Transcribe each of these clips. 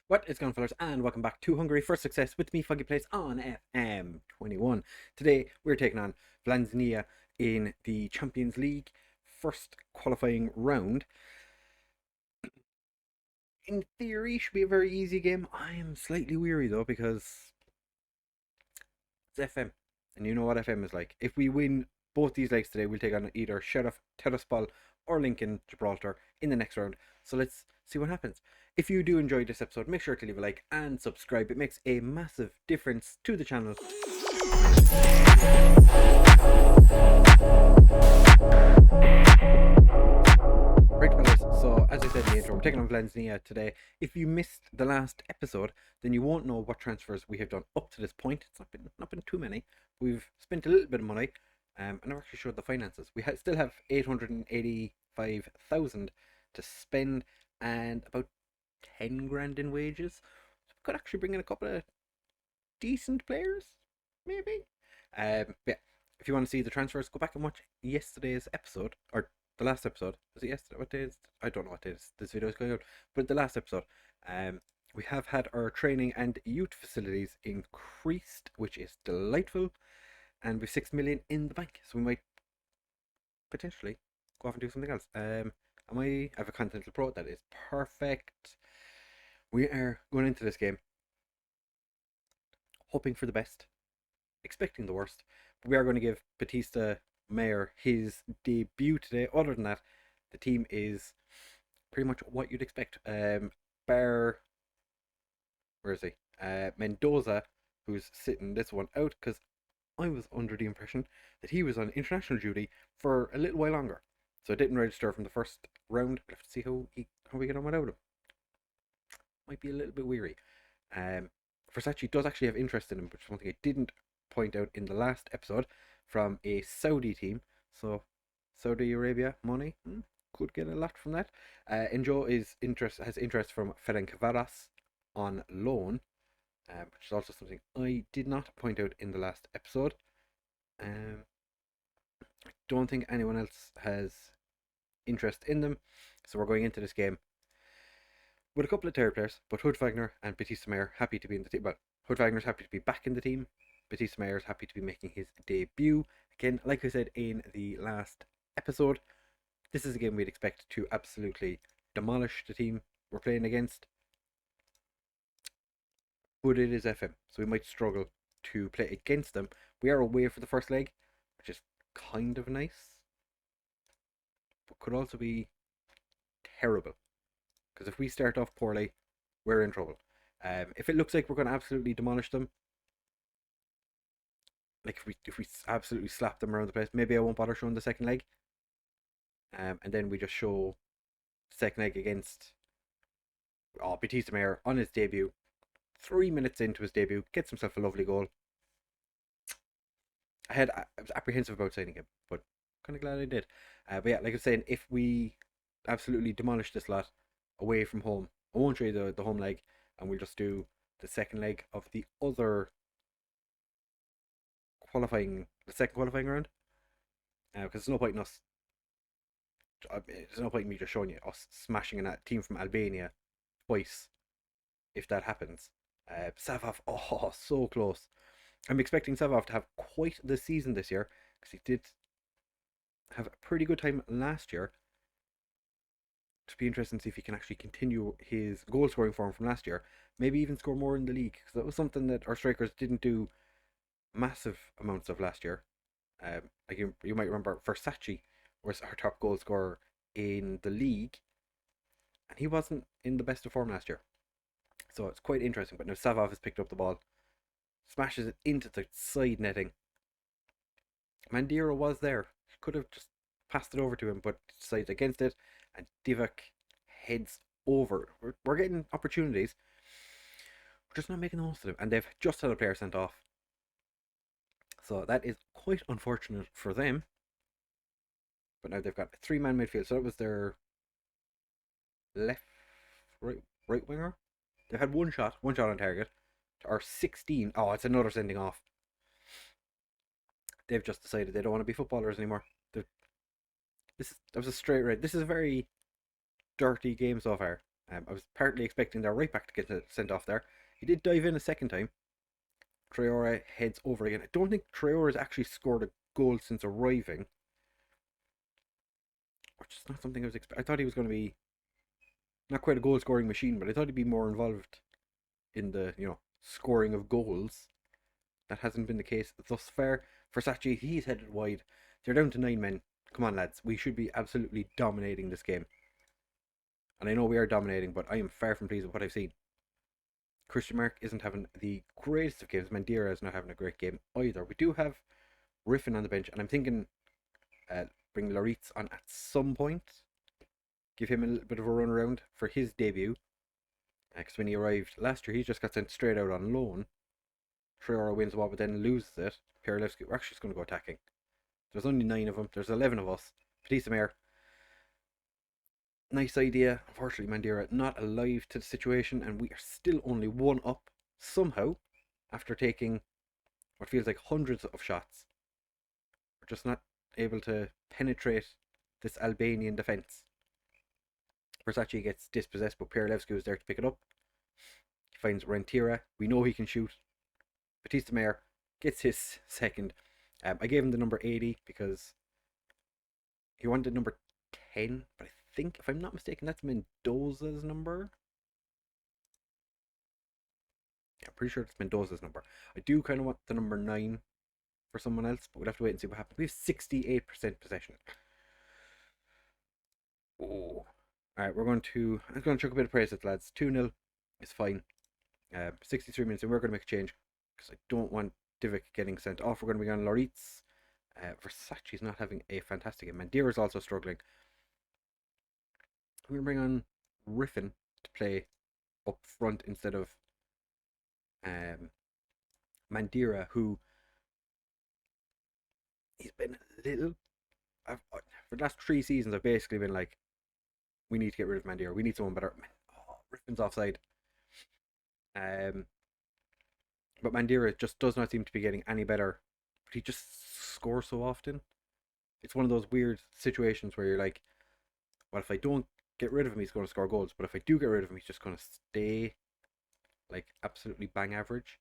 What is going on, fellas, and welcome back to Hungary for Success with me, FoggyPlays, on FM21. Today, we're taking on Vlanznia in the Champions League first qualifying round. In theory, should be a very easy game. I am slightly weary, though, because it's FM, and you know what FM is like. If we win both these legs today, we'll take on either Sheriff Tiraspol or Lincoln Gibraltar in the next round. So let's see what happens. If you do enjoy this episode, make sure to leave a like and subscribe. It makes a massive difference to the channel. Right, fellas, so as I said in the intro, we're taking on Vlanznia today. If you missed the last episode, then you won't know what transfers we have done up to this point. It's not been too many. We've spent a little bit of money, and I've actually showed the finances. We still have 885,000 to spend, and about 10 grand in wages. So we could actually bring in a couple of decent players, maybe. Yeah, if you want to see the transfers, go back and watch yesterday's episode, or the last episode. Was it yesterday? What day is? I don't know what day this video is going out, but the last episode. We have had our training and youth facilities increased, which is delightful, and we've 6 million in the bank, so we might potentially go off and do something else. I have a Continental Pro. That is perfect. We are going into this game hoping for the best, expecting the worst. But we are going to give Batista Mayer his debut today. Other than that, the team is pretty much what you'd expect. Bar, where is he? Mendoza, who's sitting this one out because I was under the impression that he was on international duty for a little while longer. So I didn't register from the first round. We'll have to see how we get on without him. Might be a little bit weary. Versace does actually have interest in him, which is one thing I didn't point out in the last episode, from a Saudi team. So Saudi Arabia money could get a lot from that. Enjo has interest from Ferencváros on loan, which is also something I did not point out in the last episode. I don't think anyone else has interest in them, so we're going into this game with a couple of tired players, but Hood Wagner and Batista Mayer happy to be in the team. Well, Hood Wagner's happy to be back in the team. Batista Mayer's happy to be making his debut. Again, like I said in the last episode, this is a game we'd expect to absolutely demolish the team we're playing against. But it is FM, so we might struggle to play against them. We are away for the first leg, which is kind of nice, but could also be terrible. Because if we start off poorly, we're in trouble. If it looks like we're going to absolutely demolish them, like if we absolutely slap them around the place, maybe I won't bother showing the second leg. And then we just show the second leg against Batista Mayer on his debut. 3 minutes into his debut, gets himself a lovely goal. I was apprehensive about signing him, but kind of glad I did. But yeah, like I was saying, if we absolutely demolish this lot away from home, I won't show you the home leg, and we'll just do the second leg of the other the second qualifying round. Because there's no point in us. There's no point in me just showing you us smashing a team from Albania twice if that happens. Savov, so close. I'm expecting Savov to have quite the season this year because he did have a pretty good time last year. To be interesting to see if he can actually continue his goal scoring form from last year. Maybe even score more in the league, because that was something that our strikers didn't do massive amounts of last year. Like you might remember, Versace was our top goal scorer in the league, and he wasn't in the best of form last year. So it's quite interesting. But now Savov has picked up the ball, smashes it into the side netting. Mandira was there. He could have just passed it over to him, but decides against it, and Divock heads over. We're getting opportunities. We're just not making the most of them. And they've just had a player sent off. So that is quite unfortunate for them. But now they've got a 3-man midfield. So that was their right winger. They've had one shot on target. Or 16. Oh, it's another sending off. They've just decided they don't want to be footballers anymore. That was a straight red. This is a very dirty game so far. I was partly expecting their right back to get sent off there. He did dive in a second time. Traore heads over again. I don't think Traore has actually scored a goal since arriving, which is not something I was expecting. I thought he was going to be not quite a goal scoring machine, but I thought he'd be more involved in the scoring of goals. That hasn't been the case thus far. Versace, he's headed wide. They're down to 9 men. Come on, lads. We should be absolutely dominating this game. And I know we are dominating, but I am far from pleased with what I've seen. Christian Mark isn't having the greatest of games. Mandira is not having a great game either. We do have Riffin on the bench, and I'm thinking bring Loritz on at some point. Give him a little bit of a run around for his debut. Because when he arrived last year, he just got sent straight out on loan. Traore wins the ball, but then loses it. Pierlewski, we're actually just going to go attacking. There's only 9 of them. There's 11 of us. Batista Mayer. Nice idea. Unfortunately, Mandira not alive to the situation, and we are still only 1 up somehow after taking what feels like hundreds of shots. We're just not able to penetrate this Albanian defence. Versace gets dispossessed, but Pierlewski was there to pick it up. He finds Rentira. We know he can shoot. Batista Mayer gets his second. I gave him the number 80 because he wanted number 10, but I think, if I'm not mistaken, that's Mendoza's number. Yeah, I'm pretty sure it's Mendoza's number. I do kind of want the number 9 for someone else, but we'll have to wait and see what happens. We have 68% possession. Oh. Alright, I'm going to chuck a bit of praise at the lads. 2-0 is fine. 63 minutes, and we're going to make a change because I don't want Divic getting sent off. We're going to be on Loritz. Versace's not having a fantastic game. Mandira's also struggling. I'm going to bring on Riffin to play up front instead of Mandira, who he's been a little. For the last 3 seasons, I've basically been like, we need to get rid of Mandira. We need someone better. Oh, Riffin's offside. But Mandira just does not seem to be getting any better. But he just scores so often. It's one of those weird situations where you're like, well, if I don't get rid of him, he's going to score goals. But if I do get rid of him, he's just going to stay like absolutely bang average.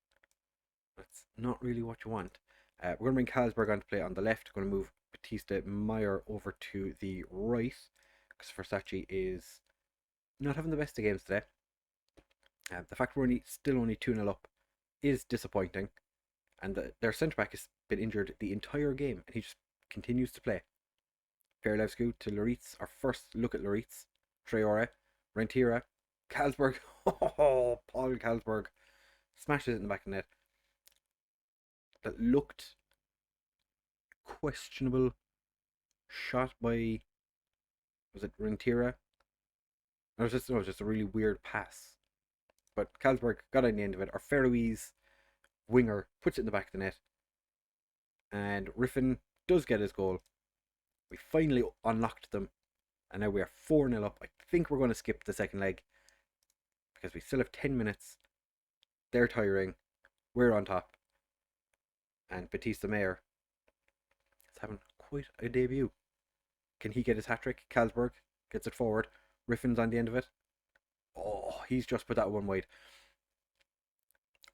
That's not really what you want. We're going to bring Carlsberg on to play on the left. We're going to move Batista Meyer over to the right because Versace is not having the best of games today. The fact we're still only 2-0 up is disappointing, and their centre back has been injured the entire game, and he just continues to play. Pierlewski to Loritz. Our first look at Loritz. Traore, Rentira, Carlsberg. Oh, Paul Carlsberg smashes it in the back of the net. That looked questionable. Shot by, was it Rentira? It was just a really weird pass. But Carlsberg got on the end of it. Our Faroese winger puts it in the back of the net. And Riffin does get his goal. We finally unlocked them. And now we are 4-0 up. I think we're going to skip the second leg. Because we still have 10 minutes. They're tiring. We're on top. And Batista Mayer is having quite a debut. Can he get his hat-trick? Carlsberg gets it forward. Riffin's on the end of it. Oh, he's just put that one wide.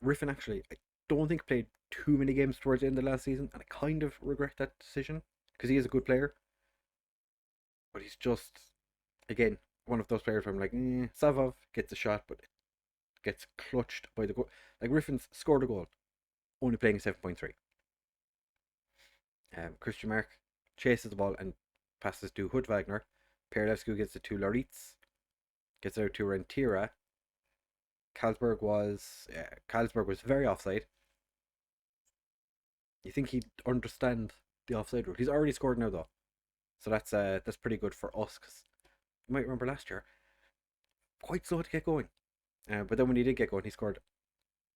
Riffin actually, I don't think played too many games towards the end of last season, and I kind of regret that decision because he is a good player. But he's just, again, one of those players where I'm like, Savov gets a shot, but gets clutched by the goal. Like Riffin's scored a goal, only playing 7.3. Christian Mark chases the ball and passes to Hood Wagner. Pierlewski gets it to Loritz. Gets out to Rentira. Carlsberg was very offside. You think he'd understand the offside rule? He's already scored now though, so that's pretty good for us. Because you might remember last year, quite slow to get going. But then when he did get going, he scored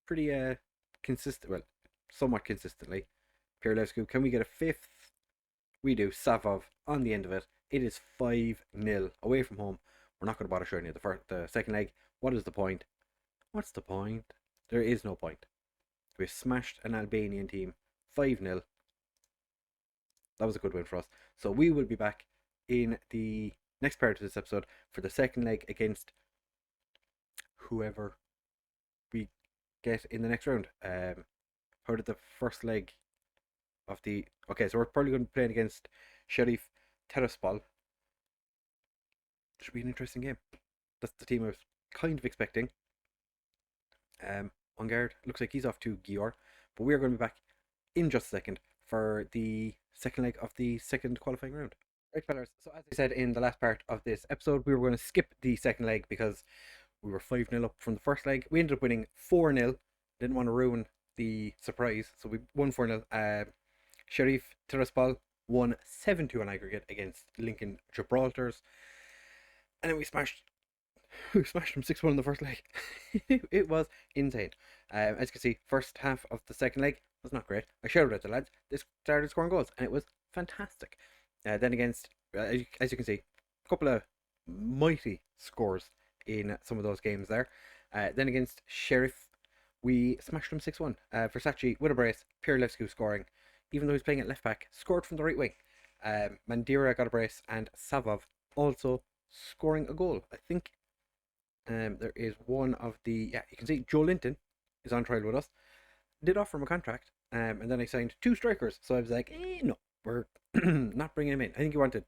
pretty consistent. Well, somewhat consistently. Pierlewski, can we get a fifth? We do. Savov on the end of it. It is 5-0 away from home. We're not going to bother showing you the second leg. What is the point? What's the point? There is no point. We've smashed an Albanian team 5-0. That was a good win for us. So we will be back in the next part of this episode for the second leg against whoever we get in the next round. How did the first leg of the... Okay, so we're probably going to be playing against Sheriff Tiraspol. Should be an interesting game. That's the team I was kind of expecting. On guard, looks like he's off to Gior, but we are going to be back in just a second for the second leg of the second qualifying round. Right, fellas. So as I said in the last part of this episode, we were going to skip the second leg because we were 5-0 up from the first leg. We ended up winning 4-0. Didn't want to ruin the surprise, so we won 4-0. Sheriff Tiraspol won 7-2 on aggregate against Lincoln Gibraltars. And then we smashed them 6-1 in the first leg. It was insane. As you can see, first half of the second leg was not great. I shouted at the lads. They started scoring goals, and it was fantastic. Then against, as you can see, a couple of mighty scores in some of those games there. Then against Sheriff, we smashed them 6-1. Versace with a brace, Pirlescu scoring, even though he's playing at left back, scored from the right wing. Mandira got a brace, and Savov also scoring a goal. I think there is one of the... Yeah, you can see Joe Linton is on trial with us. Did offer him a contract, and then I signed 2 strikers. So I was like, no, we're not bringing him in. I think he wanted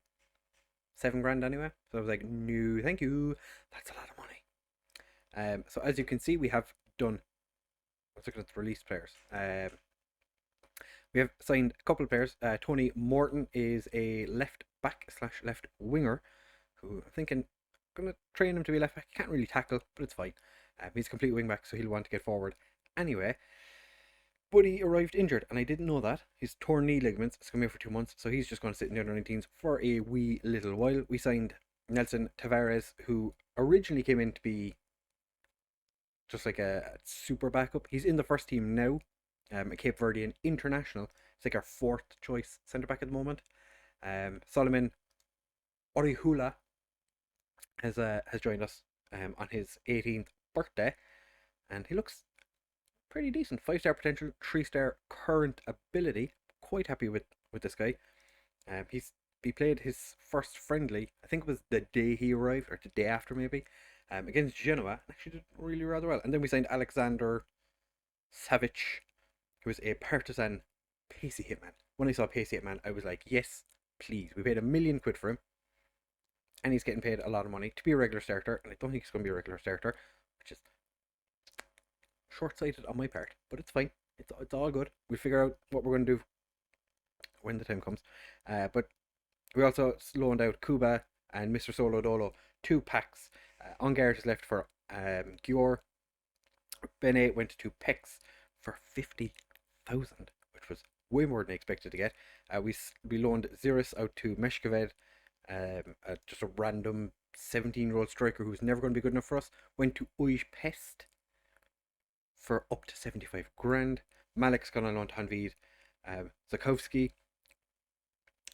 $7,000 anyway. So I was like, no, thank you. That's a lot of money. So as you can see, we have done... Let's look at the released players. We have signed a couple of players. Tony Morton is a left back / left winger, who I'm thinking going to train him to be left back. He can't really tackle, but it's fine. He's a complete wing back, so he'll want to get forward anyway. But he arrived injured, and I didn't know that. He's torn knee ligaments. It's going to be for 2 months, so he's just going to sit in the under 19s for a wee little while. We signed Nelson Tavares, who originally came in to be just like a super backup. He's in the first team now, a Cape Verdean international. It's like our 4th choice centre back at the moment. Solomon Orihula has joined us on his 18th birthday, and he looks pretty decent. 5-star potential, 3-star current ability. Quite happy with this guy. He played his first friendly, I think it was the day he arrived, or the day after maybe, against Genoa. Actually did really rather well. And then we signed Alexander Savic, who is a Partizan pacey hitman. When I saw pacey hitman, I was like, yes, please. We paid £1 million for him, and he's getting paid a lot of money to be a regular starter, and I don't think he's going to be a regular starter, which is short-sighted on my part, but it's fine. It's all good. We'll figure out what we're going to do when the time comes. But we also loaned out Kuba and Mr. Solo Dolo 2 packs. On guard is left for Gior. Bene went to Pex for 50,000, which was way more than I expected to get. We loaned Ziris out to Meshkoved, just a random 17-year-old striker who's never going to be good enough for us. Went to Uj Pest for up to 75,000. Malik's gone on loan to Hanvid. Zakowski,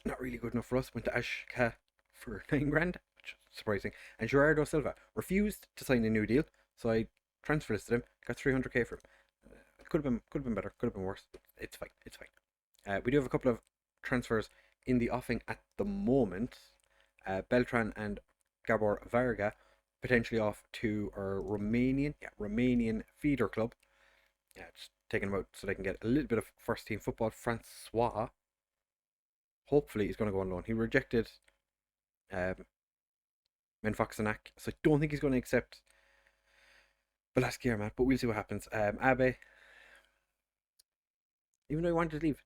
not really good enough for us. Went to Ashka for 9,000, which is surprising. And Gerardo Silva refused to sign a new deal, so I transfer listed him. Got 300k for him. Could have been better. Could have been worse. It's fine. It's fine. We do have a couple of transfers in the offing at the moment. Beltran and Gabor Varga potentially off to our Romanian feeder club. Just taking them out so they can get a little bit of first team football. Francois, hopefully he's going to go on loan. He rejected Menfoxenac, so I don't think he's going to accept Velasquez Armat, but we'll see what happens. Abe, even though he wanted to leave,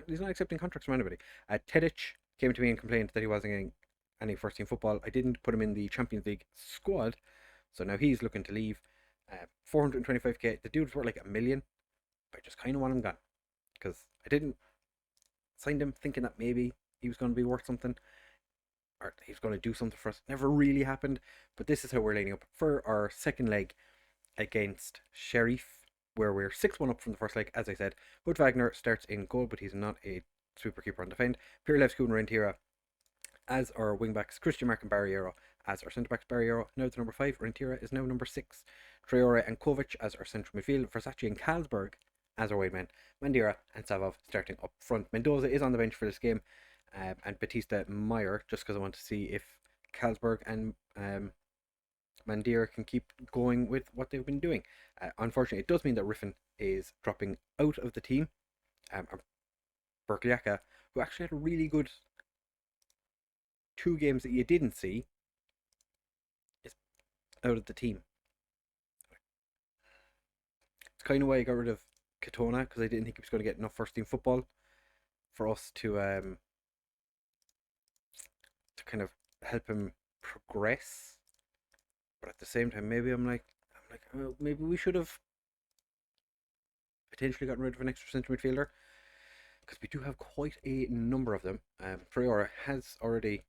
he's not accepting contracts from anybody. Tedic came to me and complained that he wasn't getting any first team football. I didn't put him in the Champions League squad, so now he's looking to leave. 425k. The dude's worth like $1 million, but I just kind of want him gone because I didn't sign him thinking that maybe he was going to be worth something or he was going to do something for us. Never really happened, but this is how we're lining up for our second leg against Sheriff, where we're 6-1 up from the first leg, as I said. Hood Wagner starts in goal, but he's not a super keeper on defend. Pirlevsku and Rentira as our wingbacks. Christian Mark and Barriero as our centre backs. Barriero now the number 5. Rentira is now number 6. Traore and Kovic as our central midfield. Versace and Carlsberg as our wide men. Mandira and Savov starting up front. Mendoza is on the bench for this game, and Batista Meyer, just because I want to see if Carlsberg and Mandira can keep going with what they've been doing. Unfortunately, it does mean that Riffin is dropping out of the team. Berkliaka, who actually had a really good 2 games that you didn't see, is out of the team. It's kind of why I got rid of Katona, because I didn't think he was going to get enough first team football for us to kind of help him progress. But at the same time, maybe I'm like, oh, maybe we should have potentially gotten rid of an extra centre midfielder, because we do have quite a number of them. Traore has already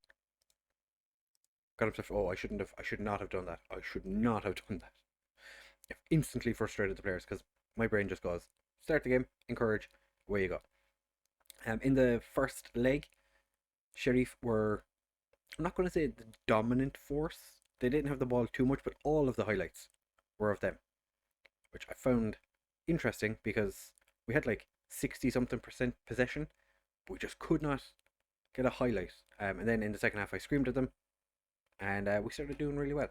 got himself. Oh, I should not have done that. I should not have done that. I've instantly frustrated the players because my brain just goes, start the game, encourage, away you go. In the first leg, Sheriff were, I'm not going to say the dominant force. They didn't have the ball too much, but all of the highlights were of them, which I found interesting because we had like 60 something percent possession, but we just could not get a highlight. And then in the second half, I screamed at them, and we started doing really well.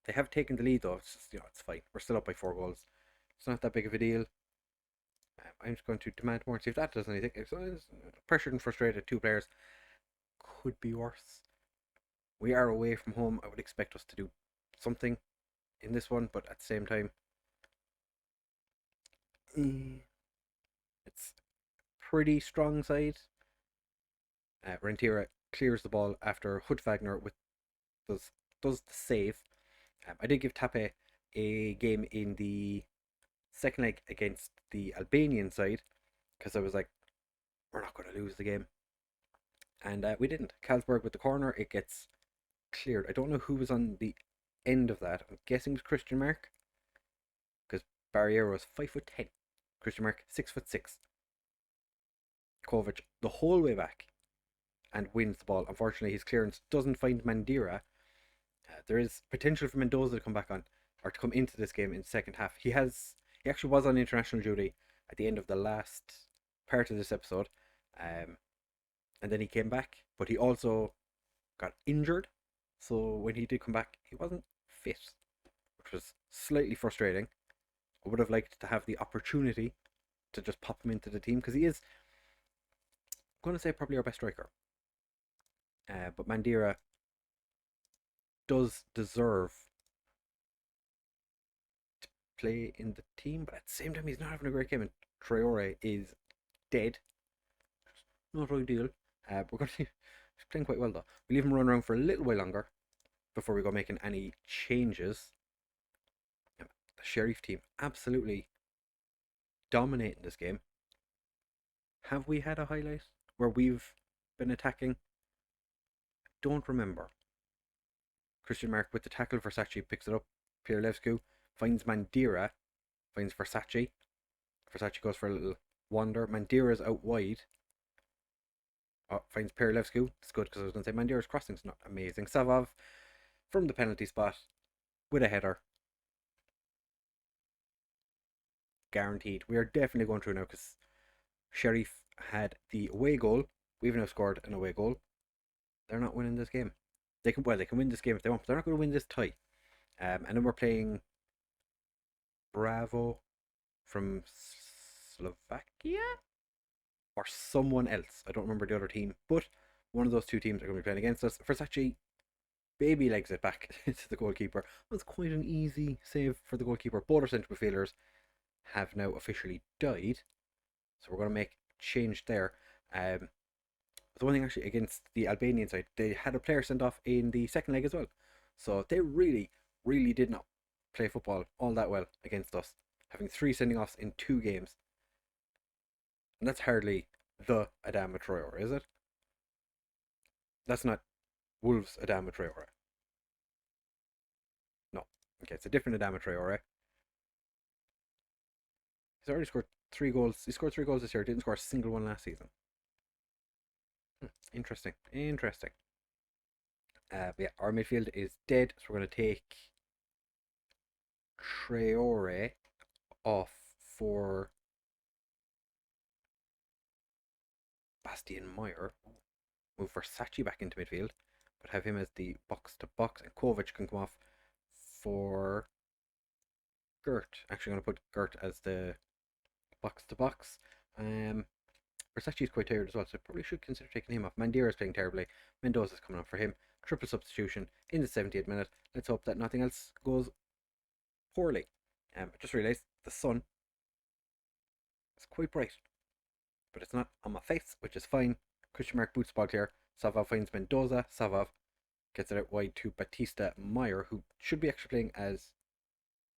They have taken the lead though. It's just, it's fine. We're still up by 4 goals. It's not that big of a deal. I'm just going to demand more and see if that does anything. It's pressured and frustrated 2 players. Could be worse. We are away from home. I would expect us to do something in this one, but at the same time, it's pretty strong side. Rentira clears the ball after Hudfagner does the save. I did give Tape a game in the second leg against the Albanian side because I was like, we're not going to lose the game. And we didn't. Carlsberg with the corner, it gets cleared. I don't know who was on the end of that. I'm guessing it was Christian Mark because Barriero was 5'10". Christian Mark 6'6". Kovac the whole way back and wins the ball. Unfortunately, his clearance doesn't find Mandira. There is potential for Mendoza to come back on or to come into this game in the second half. He actually was on international duty at the end of the last part of this episode, and then he came back, but he also got injured. So when he did come back, he wasn't fit, which was slightly frustrating. I would have liked to have the opportunity to just pop him into the team because he is, I'm going to say, probably our best striker. But Mandira does deserve to play in the team, but at the same time, he's not having a great game. And Traore is dead. Not ideal. We're going to he's playing quite well though. We leave him run around for a little while longer before we go making any changes. The Sheriff team absolutely dominating this game. Have we had a highlight where we've been attacking? Don't remember. Christian Mark with the tackle. Versace picks it up. Pierlevscu finds Mandira. Finds Versace. Versace goes for a little wander. Mandira's out wide. Finds Pierlevscu. It's good because I was going to say Mandira's crossing's not amazing. Savov from the penalty spot with a header. Guaranteed. We are definitely going through now because Sheriff had the away goal. We've now scored an away goal. They're not winning this game. They can win this game if they want, but they're not going to win this tie. And then we're playing Bravo from Slovakia or someone else. I don't remember the other team, but one of those 2 teams are going to be playing against us. Versace baby legs it back to the goalkeeper. It was quite an easy save for the goalkeeper. Both our centre midfielders have now officially died, so we're going to make change there. The one thing actually against the Albanian side, they had a player sent off in the second leg as well, so they really did not play football all that well against us, having 3 sending offs in 2 games, and that's hardly the Adama Traore, is it? That's not Wolves Adama Traore. No, okay, it's a different Adama Traore. He's already scored 3 goals. He scored 3 goals this year. Didn't score a single one last season. Interesting. But yeah, our midfield is dead, so we're going to take Traore off for Bastian Meyer. Move Versace back into midfield. but have him as the box to box, and Kovac can come off for Gert. Actually, I'm going to put Gert as the box to box. Versace is quite tired as well, so I probably should consider taking him off. Mandira is playing terribly. Mendoza's coming on for him. Triple substitution in the 70th minute. Let's hope that nothing else goes poorly. I just realised the sun is quite bright, but it's not on my face, which is fine. Question mark boots ball clear. Savov finds Mendoza. Savov gets it out wide to Batista Meyer, who should be actually playing as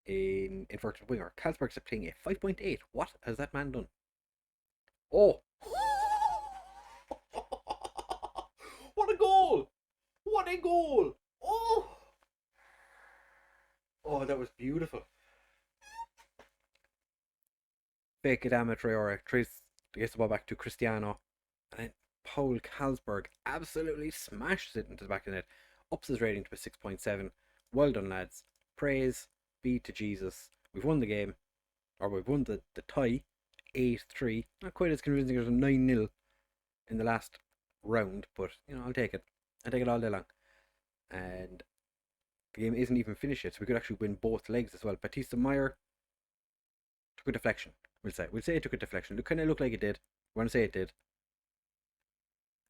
an inverted winger. Carlsberg's playing a 5.8. What has that man done? Oh! What a goal! What a goal! Oh! Oh, that was beautiful. Fake Adama Traore gets the ball back to Cristiano, and then Paul Carlsberg absolutely smashes it into the back of the net. Ups his rating to a 6.7. Well done, lads. Praise be to Jesus. We've won the game, or we've won the tie, 8-3. Not quite as convincing as a 9-0 in the last round, but you know, I'll take it. I'll take it all day long. And the game isn't even finished yet, so we could actually win both legs as well. Batista Meyer took a deflection. We'll say it took a deflection. It kind of looked like it did. We're going to say it did.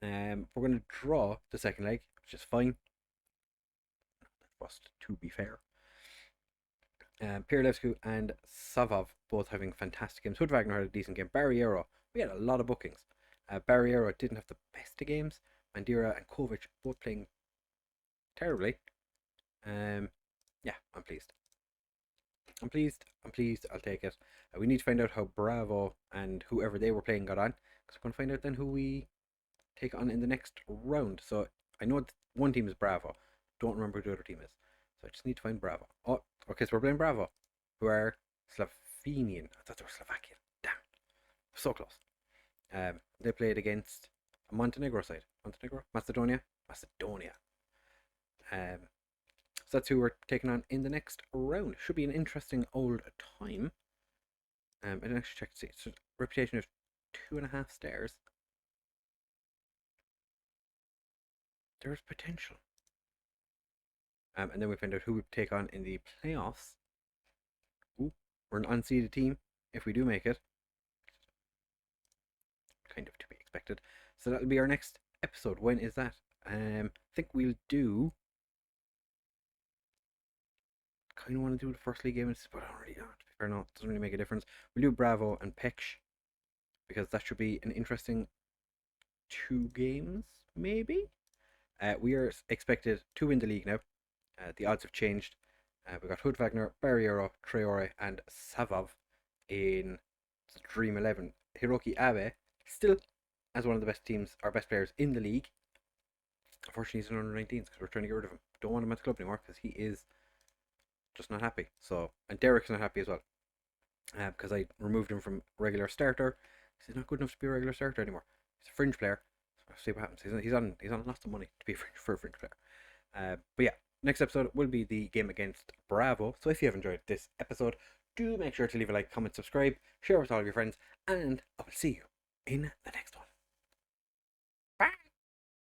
We're going to draw the second leg, which is fine. That was to be fair. Pirlevsku and Savov both having fantastic games. Hood-Wagner had a decent game. Barriero, we had a lot of bookings. Barriero didn't have the best of games. Mandira and Kovac both playing terribly. Yeah, I'm pleased. I'm pleased. I'll take it. We need to find out how Bravo and whoever they were playing got on, because we're going to find out then who we take on in the next round. So I know one team is Bravo. Don't remember who the other team is. So I just need to find Bravo. Oh, okay, so we're playing Bravo, who are Slovenian. I thought they were Slovakian. Damn. So close. They played against a Montenegro side. Macedonia. So that's who we're taking on in the next round. Should be an interesting old time. I didn't actually check to see. So reputation of 2.5 stars. There's potential. And then we find out who we take on in the playoffs. Ooh, we're an unseeded team if we do make it. Kind of to be expected. So that'll be our next episode. When is that? I think we'll do. Kind of want to do the first league game, but I don't really know. To be fair, no, it doesn't really make a difference. We'll do Bravo and Pech, because that should be an interesting 2 games, maybe. We are expected to win the league now. The odds have changed. We got Hood-Wagner, Barriero, Traore, and Savov in the Dream 11. Hiroki Abe still as one of the best teams, our best players in the league. Unfortunately, he's an under-19s because we're trying to get rid of him. Don't want him at the club anymore because he is just not happy. So, and Derek's not happy as well, because I removed him from regular starter. He's not good enough to be a regular starter anymore. He's a fringe player. So we'll see what happens. He's on lots of money to be for a fringe player. But yeah, next episode will be the game against Bravo. So if you have enjoyed this episode, do make sure to leave a like, comment, subscribe, share with all of your friends, and I will see you in the next one.